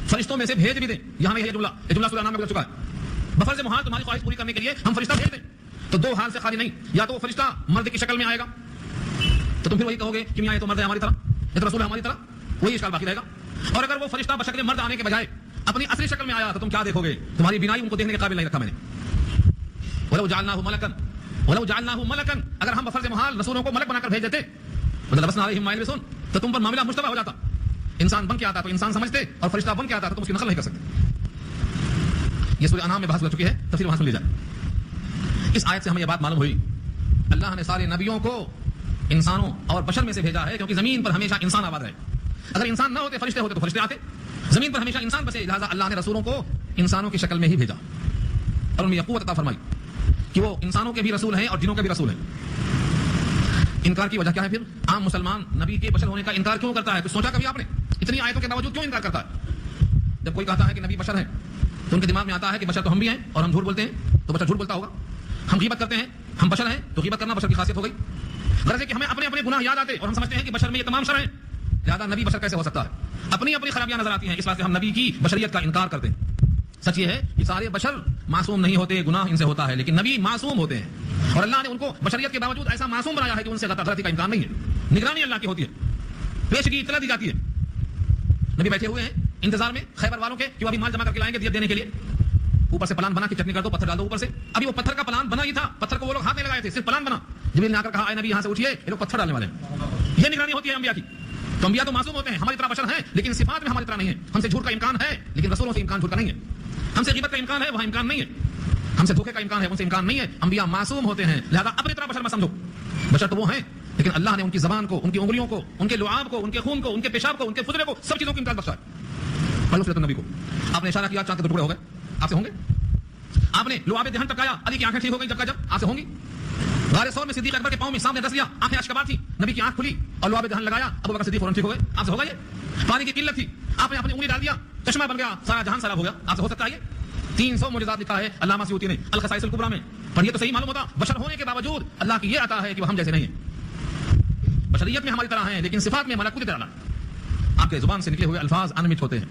فرشتوں میں سے بھیج بھی دیں، یہاں یہ جملہ سورہ انعام میں گزر چکا ہے، بفرض محال تمہاری خواہش پوری کرنے کے لیے ہم فرشتہ بھیج دیں تو دو حال سے خالی نہیں، یا تو وہ فرشتہ مرد کی شکل میں آئے گا تو تم پھر وہی کہو گے کہ میاں یہ تو مرد ہے ہماری طرح، یہ تو رسول ہے ہماری طرح، وہی اشکال باقی رہے گا. اور اگر وہ فرشتہ بشکل مرد آنے کے بجائے اپنی اصلی شکل میں آیا تو تم کیا دیکھو گے؟ تمہاری بینائی ان کو دیکھنے کے قابل نہیں رکھا میں نے. ولو جعلناہ ملکا، اگر ہم بفرض محال رسولوں کو ملک بنا کر بھیج دیتے لبسنا علیہم ما یلبسون، تو تم پر معاملہ مشتبہ ہو جاتا. انسان بن کے آتا تو انسان سمجھتے، اور فرشتہ بن کے آتا تو تم اس کی نقل نہیں کر سکتے. یہ سورہ انعام میں بحث ہو چکی ہے، تفصیل وہاں سن لی جائے. اس آیت سے ہمیں یہ بات معلوم ہوئی اللہ نے سارے نبیوں کو انسانوں اور بشر میں سے بھیجا ہے کیونکہ زمین پر ہمیشہ انسان آباد رہے. اگر انسان نہ ہوتے فرشتے ہوتے تو فرشتے آتے. زمین پر ہمیشہ انسان بسے، لہٰذا اللہ نے رسولوں کو انسانوں کی شکل میں ہی بھیجا اور ان میں یہ قوت عطا فرمائی کہ وہ انسانوں کے بھی رسول ہیں اور جنوں کے بھی رسول ہیں. انکار کی وجہ کیا ہے؟ پھر عام مسلمان نبی کے بشر ہونے کا انکار کیوں کرتا ہے؟ کچھ سوچا کبھی آپ نے؟ اتنی آیتوں کے باوجود کیوں انکار کرتا ہے؟ جب کوئی کہتا ہے کہ نبی بشر ہیں تو ان کے دماغ میں آتا ہے کہ بشر تو ہم بھی ہیں اور ہم جھوٹ بولتے ہیں تو بشر جھوٹ بولتا ہوگا. ہم غیبت کرتے ہیں، ہم بشر ہیں تو غیبت کرنا بشر کی خاصیت ہو گئی. غرض ہے کہ ہمیں اپنے اپنے گناہ یاد آتے اور ہم سمجھتے ہیں کہ بشر میں یہ تمام شر ہیں، لہٰذا نبی بشر کیسے ہو سکتا ہے؟ اپنی اپنی خرابیاں نظر آتی ہیں، اس واسطے ہم نبی کی بشریت کا انکار کرتے ہیں. سچ یہ ہے کہ سارے بشر معصوم نہیں ہوتے، گناہ ان سے ہوتا ہے، لیکن نبی معصوم ہوتے ہیں اور اللہ نے ان کو بشریت کے باوجود ایسا معصوم بنایا ہے کہ ان سے غلطی کا امکان نہیں ہے. نگرانی اللہ کی ہوتی ہے، پیشگی اطلاع دی جاتی ہے. نبی بیٹھے ہوئے ہیں انتظار میں خیبر والوں کے کہ وہ ابھی مال جمع کر کے لائیں گے دیت دینے کے لیے. اوپر سے پلان بنا کے چٹنی کر دو، پتھر ڈال دو اوپر سے. ابھی وہ پتھر کا پلان بنا ہی تھا، پتھر کو وہ لوگ ہاتھ نہیں لگائے تھے، صرف پلان بنا. جبریل نے آ کر کہا اے نبی یہاں سے اٹھیے، یہ لوگ پتھر ڈالنے والے ہیں. یہ نگرانی ہوتی ہے انبیاء کی. تو انبیاء تو معصوم ہوتے ہیں، ہماری طرح بشر ہیں لیکن صفات میں ہماری طرح نہیں ہے. ہم سے جھوٹ کا امکان ہے لیکن رسولوں سے امکان جھوٹ کا نہیں ہے. ہم سے غیبت کا امکان ہے، وہاں امکان نہیں ہے. ہم سے دھوکے کا امکان ہے، ان سے امکان نہیں ہے. انبیاء معصوم ہوتے ہیں، لہذا اپنی طرح بشر مت سمجھو. بشر تو وہ ہیں لیکن اللہ نے ان کی زبان کو، ان کی انگلیوں کو، ان کے لعاب کو، ان کے خون کو، ان کے پیشاب کو، ان کے فضلے کو، سب چیزوں کو امتیاز بخشا ہے. پڑھو سورۃ النبی کو. آپ نے اشارہ کیا چاند کے ٹکڑے ہو گئے، آپ سے ہوں گے. آپ نے لعاب دہن ٹپکایا، علی کی آنکھیں ٹھیک ہو گئی جب آپ سے ہوں گی. غار ثور میں صدیق اکبر کے پاؤں میں سامنے دس لیا، آنکھیں اشکبار تھی، نبی کی آنکھ کھلی اور لعاب دہن لگایا، ابو بکر صدیق فوراً ٹھیک ہو گئے. آپ سے ہوگا یہ؟ پانی کی قلت تھی، آپ نے اپنی انگلی ڈال دیا، چشمہ بن گیا، سارا جہان سیراب ہو گیا. آپ سے ہو سکتا ہے یہ؟ 300 معجزات لکھا ہے علامہ سیوطی نے الخصائص الکبریٰ میں. پر یہ تو صحیح معلوم ہوتا بشر ہونے کے باوجود اللہ کی یہ عطا ہے کہ وہ ہم جیسے نہیں ہیں. بشریت میں ہماری طرح ہیں لیکن صفات میں ملکوت طرح. آپ کے زبان سے نکلے ہوئے الفاظ انمٹ ہوتے ہیں.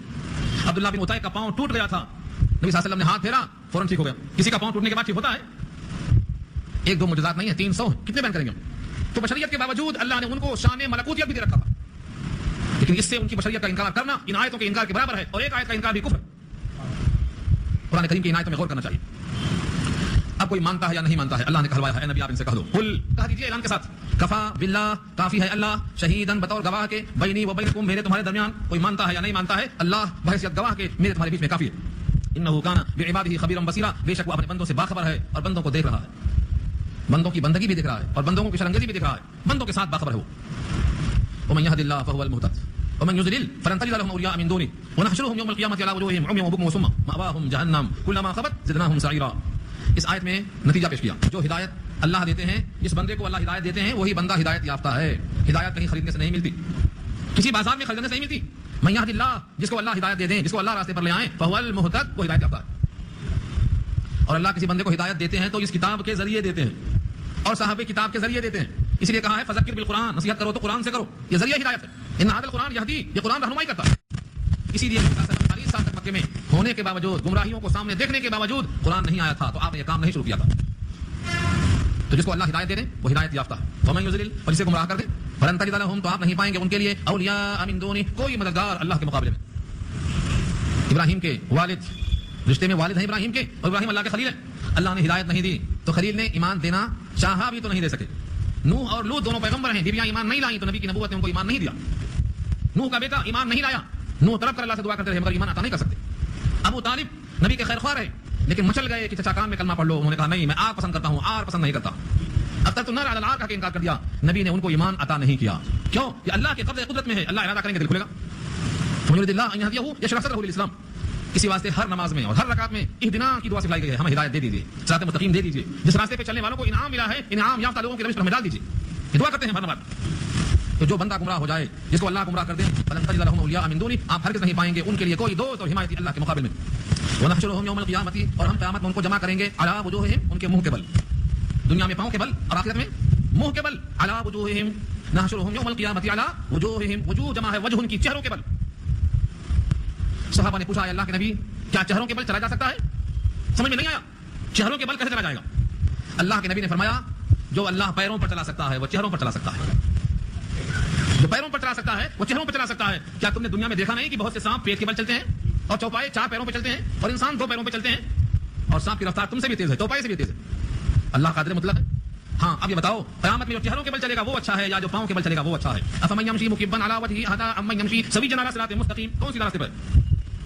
عبداللہ بن اتیق کا پاؤں ٹوٹ گیا تھا، نبی صلی اللہ علیہ وسلم نے ہاتھ پھیرا، فوراً ٹھیک ہو گیا. کسی کا پاؤں ٹوٹنے کے بعد ٹھیک ہوتا ہے؟ ایک دو معجزات نہیں ہے، 300 کتنے بیان کریں گے ہم؟ تو بشریت کے باوجود اللہ نے ان کو شان ملکوتیت بھی دے رکھا تھا، لیکن اس سے ان کی بشریت کا انکار کرنا ان آیتوں کے انکار کے برابر ہے، اور ایک آیت کا انکار بھی کفر. قرآن کریم کی ان آیتوں میں غور کرنا چاہیے. اب کوئی مانتا ہے یا نہیں مانتا ہے، اللہ نے کہلوایا ہے، نبی آپ ان سے کہہ دو، قل کہہ دیجیے اعلان کے ساتھ، کفا باللہ، کافی ہے اللہ، شہیدن بطور گواہ کے، بینی و بینکم، میرے تمہارے درمیان. کوئی مانتا ہے یا نہیں مانتا ہے، اللہ بحیثیت گواہ کے میرے تمہارے بیچ میں کافی ہے. انہ کان بعبادہ خبیرا بصیرا، بے شک وہ اپنے بندوں سے باخبر ہے اور بندوں کو دیکھ رہا ہے. بندوں کی بندگی بھی دیکھ رہا ہے اور بندوں کی شرنگیزی بھی دیکھ رہا ہے، بندوں کے ساتھ باخبر ہے وہ. ومن يهد الله فهو المهتد ومن يضلل فلن تجد لهم اولياء من دونه ونحشرهم يوم القيامه على وجوههم عميا وبكما وصما مأواهم جهنم كلما خبت زدناهم سعيرا. اس آیت میں نتیجہ پیش کیا، جو ہدایت اللہ دیتے ہیں، جس بندے کو اللہ ہدایت دیتے ہیں وہی بندہ ہدایت یافتہ ہے. ہدایت کہیں خریدنے سے نہیں ملتی، کسی بازار میں خریدنے سے نہیں ملتی. من يهد الله، جس کو اللہ ہدایت دے دیں، جس کو اللہ راستے پر لے آئیں، فهو المهتد، وہ ہدایت یافتہ ہے. اور اللہ کسی بندے کو ہدایت دیتے ہیں تو اس کتاب کے ذریعے دیتے ہیں اور صاحب کتاب کے ذریعے دیتے ہیں. اس لیے کہا ہے فذکر بالقرآن، نصیحت کرو تو قرآن سے کرو، یہ ذریعہ ہدایت ہے. ان هذا القرآن یہدی، یہ قرآن رہنمائی کرتا ہے. اسی لیے 40 سال تک مکے میں ہونے کے باوجود، گمراہیوں کو سامنے دیکھنے کے باوجود قرآن نہیں آیا تھا، تو آپ نے یہ کام نہیں شروع کیا تھا. تو جس کو اللہ ہدایت دے دیں وہ ہدایت یافتہ ہے، ومن یضلل، اور جسے گمراہ کر دے فلن تجد لهم، تو آپ نہیں پائیں گے ان کے لیے اولیاء من دونہ، کوئی مددگار اللہ کے مقابلے میں۔ ابراہیم کے والد، رشتے میں والد ہیں ابراہیم کے، اور ابراہیم اللہ کے خلیل ہیں، اللہ نے ہدایت نہیں دی تو خلیل نے ایمان دینا چاہا بھی تو نہیں دے سکے۔ نوح اور لوط دونوں پیغمبر ہیں، بیویاں ایمان نہیں لائیں تو نبی کی نبوت نے ان کو ایمان نہیں دیا۔ نوح کا بیٹا ایمان نہیں لایا، نوح طلب کر اللہ سے دعا کرتے رہے مگر ایمان عطا نہیں کر سکتے۔ ابو طالب نبی کے خیر خواہ رہے لیکن مچل گئے کہ چچا کان میں کلمہ پڑھ لو، انہوں نے کہا نہیں میں آگ پسند کرتا ہوں، آگ پسند نہیں کرتا۔ اخترت النار علی النار کا انکار کر دیا، نبی نے ان کو ایمان عطا نہیں کیا۔ کیوں؟ یہ اللہ کے قبضہ قدرت میں ہے، اللہ ارادہ کریں گے دل کھلے گا۔ فمن یرد اللہ ان یهدیہ یشرح صدرہ للاسلام، اسی واسطے ہر نماز میں اور ہر رکعت میں اہدنا کی دعا سکھلائی گئی ہے، ہمیں ہدایت دے دیجیے، صراط مستقیم دے دیجیے، جس راستے پہ چلنے والوں کو انعام ملا ہے، انعام یافتہ لوگوں کی روش میں ڈال دیجیے، یہ دعا کرتے ہیں ہر نماز۔ تو جو بندہ گمراہ ہو جائے، جس کو اللہ گمراہ کر دے، فلن تجد لهم اولیاء من دونہ، آپ ہرگز نہیں پائیں گے ان کے لیے کوئی دوست اور حمایتی اللہ کے مقابل میں۔ ونحشرهم یوم القیامۃ، اور ہم قیامت میں ان کو جمع کریں گے علی وجوہہم، ان کے منہ کے بل، دنیا میں پاؤں کے بل اور آخرت میں منہ کے بل، علی وجوہہم، نحشرهم یوم القیامۃ علی وجوہہم، وجوہ جمع ہے وجہ، ان کی چہروں کے بل۔ صحابہ نے پوچھا اے اللہ کے نبی کیا چہروں کے بل چلا جا سکتا ہے؟ سمجھ میں نہیں آیا، چہروں کے بل کیسے چلا جائے گا؟ اللہ کے نبی نے فرمایا جو اللہ پیروں پر چلا سکتا ہے وہ چہروں پر چلا سکتا ہے، جو پیروں پر چلا سکتا ہے وہ چہروں پر چلا سکتا ہے۔ کیا تم نے دنیا میں دیکھا نہیں کہ بہت سے سانپ پیٹ کے بل چلتے ہیں اور چوپائے 4 پیروں پہ چلتے ہیں اور انسان 2 پیروں پہ چلتے ہیں، اور سانپ کی رفتار تم سے بھی تیز ہے، چوپائے سے بھی تیز ہے۔ اللہ قادر مطلق ہے۔ ہاں اب یہ بتاؤ قیامت میں جو چہروں کے بل چلے گا وہ اچھا ہے یا جو پاؤں کے بل چلے گا وہ اچھا ہے؟ افمن یمشی مکبا علی وجهه اهدى امن یمشی سویا علی صراط مستقیم، کون سی راستے پر؟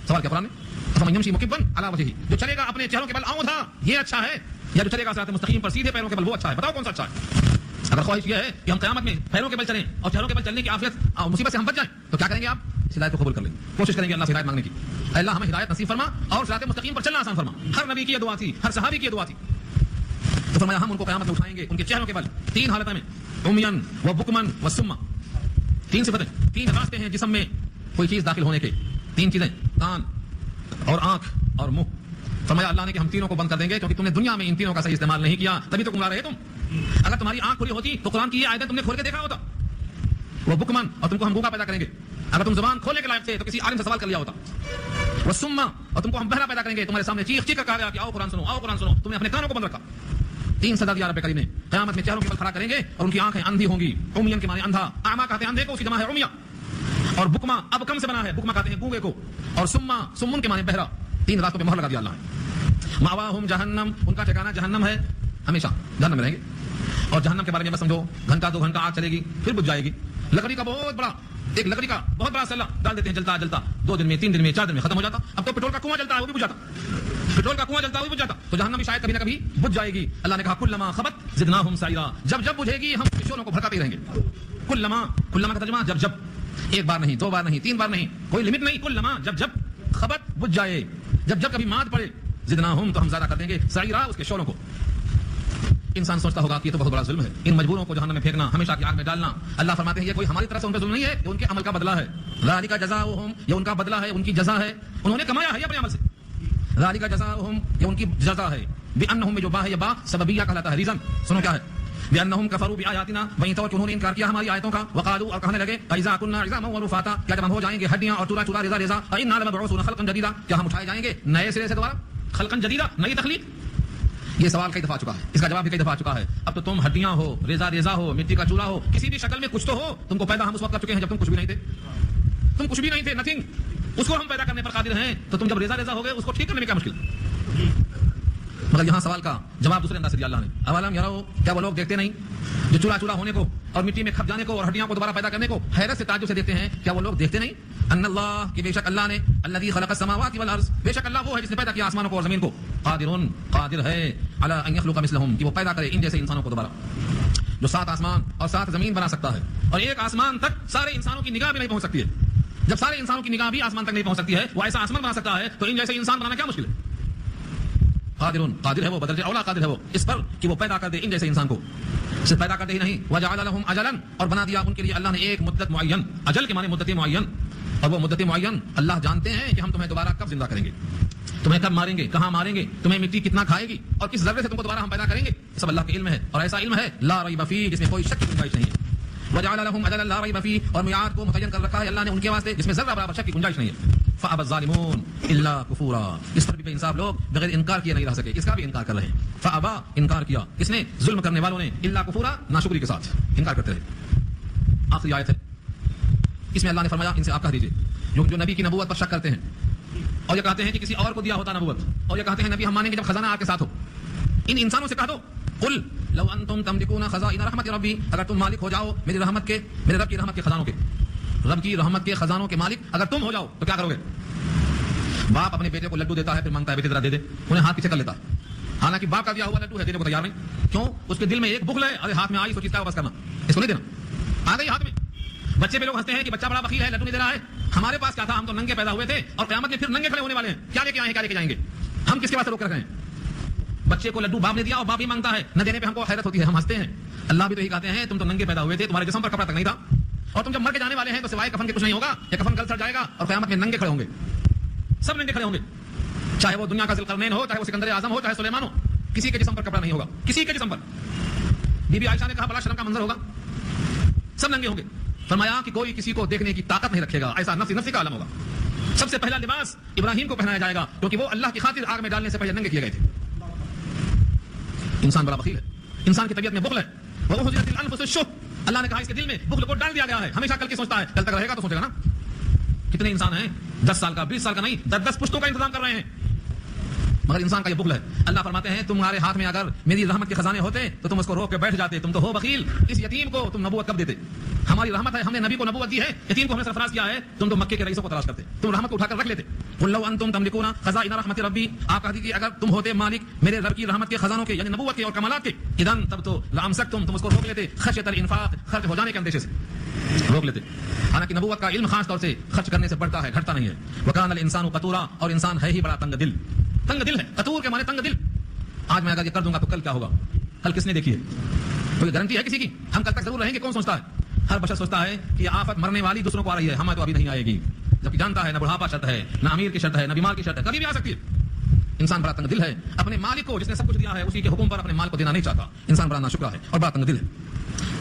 سوال کیا قرآن نے؟ افمن یمشی مکبا علی وجهه، جو چلے گا اپنے چہروں کے بل آؤں تھا یہ اچھا ہے، یا جو چلے گا صراط مستقیم پر سیدھے پیروں کے بل وہ اچھا ہے؟ بتاؤ کون سا اچھا ہے؟ اگر خواہش یہ ہے کہ ہم قیامت میں پیروں کے بل چلیں اور چہروں کے بل چلنے کی عافیت اور مصیبت سے ہم بچ جائیں تو کیا کریں گے؟ آپ ہدایت کو قبول کر لیں، کوشش کریں گے اللہ سے ہدایت مانگنے کی، اے اللہ ہمیں ہدایت نصیب فرما اور صراط مستقیم پر چلنا آسان فرما۔ ہر نبی کی یہ دعا تھی، ہر صحابی کی یہ دعا تھی۔ تو فرمایا ہم ان کو قیامت میں اٹھائیں گے ان کے چہروں کے بل 3 حالتوں میں، عمیان و بکمن و سما، 3 صفتیں، 3 راستے ہیں جسم میں کوئی چیز داخل ہونے کے، 3 چیزیں، کان اور آنکھ اور منہ۔ فرمایا اللہ نے کہ ہم تینوں کو بند کر دیں گے کیونکہ تم نے دنیا میں ان تینوں کا صحیح استعمال نہیں کیا، تبھی تو گمراہ رہے تم۔ اگر تمہاری آنکھ کھلی ہوتی تو قرآن کی یہ آیتیں تم نے کھول کے دیکھا ہوتا۔ وہ بکمن، اور تم کو ہم گونگا پیدا کریں گے، اگر تم زبان کھولنے کے لائق تھے تو کسی عالم سے سوال کر لیا ہوتا۔ وہ سما، اور تم کو ہم بہرا پیدا کریں گے، تمہارے سامنے چیخ چیخ کر کہا گیا کہ آؤ قرآن سنو، آؤ قرآن سنو، تم نے اپنے کانوں کو بند رکھا۔ 3 سزا دیا رب کریم نے، قیامت میں چہروں کے بل کھڑا کریں گے اور ان کی آنکھیں اندھی ہوں گی، عمیان کے معنی اندھا، اعما کہتے ہیں اندھے کو، اسی جمع ہے عمیا، اور بکما اب کم سے بنا ہے، بکما کہتے ہیں گونگے کو، اور سما سمن کے معنی بہرا۔ 3 راستوں پہ مہر لگا دیا اللہ نے۔ ماواہم جہنم، ان کا ٹھکانہ جہنم ہے، ہمیشہ جہنم میں رہیں گے۔ اور جہنم کے بارے میں بس سمجھو گھنٹہ 2 گھنٹہ آگ چلے گی پھر بجھ جائے گی، لکڑی کا بہت بڑا سلہ ڈال دیتے ہیں، جلتا جلتا 2 دن میں 3 دن میں 4 دن میں ختم ہو جاتا۔ اب تو پٹرول کا کنواں جلتا ہے وہ بھی بجھ جاتا، پٹرول کا کنواں جلتا ہے وہ بھی بجھ جاتا، تو جہنم بھی شاید کبھی نہ کبھی بجھ جائے گی۔ اللہ نے کہا کلما خبت زدناہم سعیرا، جب جب بجھے گی ہم شعلوں کو بھڑکاتے رہیں گے۔ کلما کا ترجمہ جب جب، 1 بار نہیں، 2 بار نہیں، 3 بار نہیں، کوئی لمٹ نہیں، کلما جب جب، خبت بجھ جائے، جب جب کبھی مات پڑے، زدناہم تو ہم زیادہ کر دیں گے، سعیرا اس کے شعلوں کو۔ انسان سوچتا ہوگا کہ یہ تو بہت بڑا ظلم ہے، ان مجبوروں کو جہنم میں پھینکنا، ہمیشہ کی آگ میں ڈالنا۔ اللہ فرماتے ہیں یہ کوئی ہماری طرف سے ان پہ ظلم نہیں ہے، یہ ان کے عمل کا بدلہ ہے، ذالک جزاؤہم، یہ ان کا بدلہ ہے، ان کی جزا ہے، انہوں نے کمایا ہے اپنے عمل سے، ذالک جزاؤہم، یہ ان کی جزا ہے، بانہم میں جو با ہے یہ با سببیہ کہلاتا ہے، ریزن سنو کیا ہے، بانہم کفروا بآیاتنا، وہیں تو انہوں نے انکار کیا ہماری آیتوں کا، وقالوا، اور کہنے لگے اذا كنا عظاما ورفاتا، کیا جب ہم ہو جائیں گے ہڈیاں اور چورا چورا ریزا ریزا، انا لمبعوثون خلقا جديدا، کیا ہم اٹھائے جائیں گے نئے سرے سے دوبارہ، خلقا جديدا، نئی تخلیق۔ یہ سوال کئی دفعہ آ چکا ہے، اس کا جواب بھی کئی دفعہ آ چکا ہے۔ اب تو تم ہڈیاں ہو، ریزا ریزا ہو، مٹی کا چولہا ہو، کسی بھی شکل میں کچھ تو ہو، تم کو پیدا ہم اس وقت کر چکے ہیں جب تم کچھ بھی نہیں تھے، تم کچھ بھی نہیں تھے، نتھنگ، اس کو ہم پیدا کرنے پر قادر ہیں، تو تم جب ریزا ریزا ہو گئے اس کو ٹھیک کرنے میں کیا مشکل؟ مگر یہاں سوال کا جواب دوسرے انداز سے دیا اللہ نے، اولم یرو، کیا وہ لوگ دیکھتے نہیں جو چولہا چولہا ہونے کو اور مٹی میں کھپ جانے کو اور ہڈیاں کو دوبارہ پیدا کرنے کو حیرت سے تعجب سے دیکھتے ہیں، کیا وہ لوگ دیکھتے نہیں ان اللہ کہ بے شک اللہ نے، الذی خلق السماوات والارض، بے شک اللہ وہ ہے جس نے پیدا کیا آسمانوں کو اور زمین کو، قادر ہے علی ان یخلق مثلہم، کہ وہ پیدا کرے ان جیسے انسانوں کو دوبارہ، جو 7 آسمان اور 7 زمین بنا سکتا ہے، اور ایک آسمان تک سارے انسانوں کی نگاہ بھی نہیں پہنچ سکتی ہے، جب سارے انسانوں کی نگاہ بھی آسمان تک نہیں پہنچ سکتی ہے، وہ ایسا آسمان بنا سکتا ہے، تو ان جیسے انسان بنانا کیا مشکل ہے؟ قادر ہے وہ، بدل اولا قادر ہے وہ اس پر کہ وہ پیدا کر دے ان جیسے انسان کو، صرف پیدا کر دے ہی نہیں، وجعل لهم اجلا، اور بنا دیا ان کے لیے اللہ نے ایک مدت معین، اجل کے معنی مدت معین، اور وہ مدت معین اللہ جانتے ہیں کہ ہم تمہیں دوبارہ کب زندہ کریں گے، تمہیں کب ماریں گے، کہاں ماریں گے، تمہیں مٹی کتنا کھائے گی، اور کس ذرے سے تم کو دوبارہ ہم پیدا کریں گے، سب اللہ کے علم ہے، اور ایسا علم ہے لا ریب فیہ، جس میں کوئی شک کی گنجائش نہیں ہے، وجعل لهم اجلا لا ریب فیہ، اور میعاد کو متعین کر رکھا ہے اللہ نے ان کے واسطے جس میں ذرہ برابر شک کی گنجائش نہیں ہے۔ فأبى الظالمون إلا كفورا. اس پر بھی بے انصاف لوگ بغیر انکار کیے نہیں رہ سکے، اس کا بھی انکار کر رہے ہیں. فأبى انکار کیا کس نے؟ ظلم کرنے والوں نے. إلا كفورا ناشکری کے ساتھ انکار کرتے رہے. آخری آیت ہے، اس میں اللہ نے فرمایا ان سے آپ کہہ دیجئے جو نبی کی نبوت پر شک کرتے ہیں اور یہ کہتے ہیں کہ کسی اور کو دیا ہوتا نبوت، اور یہ کہتے ہیں نبی ہم مانیں گے جب خزانہ آپ کے ساتھ ہو، ان انسانوں سے کہہ دو قل لو انتم تملكون خزائن رحمت ربی، اگر تم مالک ہو جاؤ میری رحمت کے، میرے رب کی رحمت کے خزانوں کے، رب کی رحمت کے خزانوں کے مالک اگر تم ہو جاؤ تو کیا کرو گے؟ باپ اپنے بیٹے کو لڈو دیتا ہے، پھر مانگتا ہے بیٹے ذرا دے دے، انہیں ہاتھ پیچھے کر لیتا ہے، حالانکہ باپ کا دیا ہوا لڈو ہے، دینے کو تیار نہیں. کیوں؟ اس کے دل میں ایک بخل ہے، ارے ہاتھ میں آئی سو چیز کا واپس کرنا، اس کو نہیں دینا، آ گئی ہاتھ میں. بچے پہ لوگ ہنستے ہیں کہ بچہ بڑا بخیل ہے، لڈو نہیں دے رہا ہے. ہمارے پاس کیا تھا؟ ہم تو ننگے پیدا ہوئے تھے اور قیامت میں پھر ننگے کھڑے ہونے والے ہیں. کیا لے کے آئے ہیں، کیا لے کے جائیں گے؟ ہم کس کے واسطے روک کر رکھے ہیں؟ بچے کو لڈو باپ نے دیا اور باپ ہی مانگتا ہے، نہ دینے پہ ہم کو حیرت ہوتی ہے، ہم ہنستے ہیں. اللہ بھی تو یہی کہتے ہیں تم تو ننگے پیدا ہوئے تھے، تمہارے جسم پر کپڑا تک نہیں تھا، اور تم جب مر کے جانے والے ہیں تو سوائے کفن کے کچھ نہیں ہوگا، یا کفن گل سڑ جائے گا اور قیامت میں ننگے کھڑے ہوں گے. سب ننگے کھڑے ہوں گے، چاہے وہ دنیا کا ذوالقرنین ہو، چاہے وہ سکندر اعظم ہو، چاہے سلیمان ہو، کسی کے جسم پر کپڑا نہیں ہوگا، کسی کے جسم پر. بی بی عائشہ نے کہا بڑا شرم کا منظر ہوگا، سب ننگے ہوں گے. فرمایا کہ کوئی کسی کو دیکھنے کی طاقت نہیں رکھے گا، ایسا نفسی نفسی کا عالم ہوگا. سب سے پہلا لباس ابراہیم کو پہنایا جائے گا، کیونکہ وہ اللہ کی خاطر آگ میں ڈالنے سے پہلے ننگے کیے گئے تھے. انسان بڑا بخیل ہے، انسان کی طبیعت میں بخل ہے. وَأُخْرِجَتِ الْأَنفُسُ الشُّحَّ، اللہ نے کہا اس کے دل میں بخل کو ڈال دیا گیا ہے، ہمیشہ کل کی سوچتا ہے، کل تک رہے گا تو سوچے گا نا. کتنے انسان ہیں 10 سال کا 20 سال کا نہیں 10 پشتوں کا انتظام کر رہے ہیں، مگر انسان کا یہ بخل ہے. اللہ فرماتے ہیں تمہارے ہاتھ میں اگر میری رحمت کے خزانے ہوتے تو تم اس کو روک کے بیٹھ جاتے، تم تو ہو بخیل. اس یتیم کو تم نبوت کب دیتے؟ ہماری رحمت ہے، ہم نے نبی کو نبوت دی ہے، یتیم کو ہم نے سرفراز کیا ہے، تم تو مکے کے رئیسوں کو تلاش کرتے، تم رحمت کو اٹھا کر رکھ لیتے. قل لو انتم تملكون خزائن رحمت ربی، آپ کہہ دیجیے اگر تم ہوتے مالک میرے رب کی رحمت کے خزانوں کے، یعنی نبوت کے اور کمالات کے، اذن تب تو لامسکتم، تم اس کو روک لیتے، خشیۃ الانفاق، خرچ ہو جانے کے اندیشے سے روک لیتے. حالانکہ نبوت کا علم خاص طور سے خرچ کرنے سے بڑھتا ہے، گھٹتا نہیں ہے. وکان الانسان قتورا، اور انسان ہے ہی بڑا تنگ دل، تنگ دل ہے. قطور کے معنی تنگ دل. آج میں اگر یہ کر دوں گا تو کل کیا ہوگا؟ کل کس نے دیکھی ہے؟ کوئی گارنٹی ہے کسی کی؟ ہم کل تک ضرور رہیں گے. کون سوچتا ہے؟ ہر بشر سوچتا ہے کہ یہ آفت مرنے والی دوسروں کو آ رہی ہے، ہمیں تو ابھی نہیں آئے گی، جبکہ جانتا ہے نہ بڑھاپا شرط ہے، نہ امیر کی شرط ہے، نہ بیمار کی شرط ہے، کبھی بھی آ سکتی ہے. انسان بڑا تنگ دل ہے، اپنے مالک کو جس نے سب کچھ دیا ہے اسی کے حکم پر اپنے مال کو دینا نہیں چاہتا. انسان بڑا ناشکرا ہے اور بڑا تنگ دل ہے.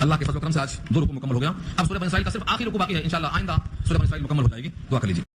اللہ کے فضل و کرم سے آج 2 رکوع مکمل ہو گیا. اب سورہ بنی اسرائیل کا صرف آخری رکوع باقی ہے، انشاءاللہ آئندہ سورہ بنی اسرائیل مکمل ہو جائے گی. دعا کر لیجیے.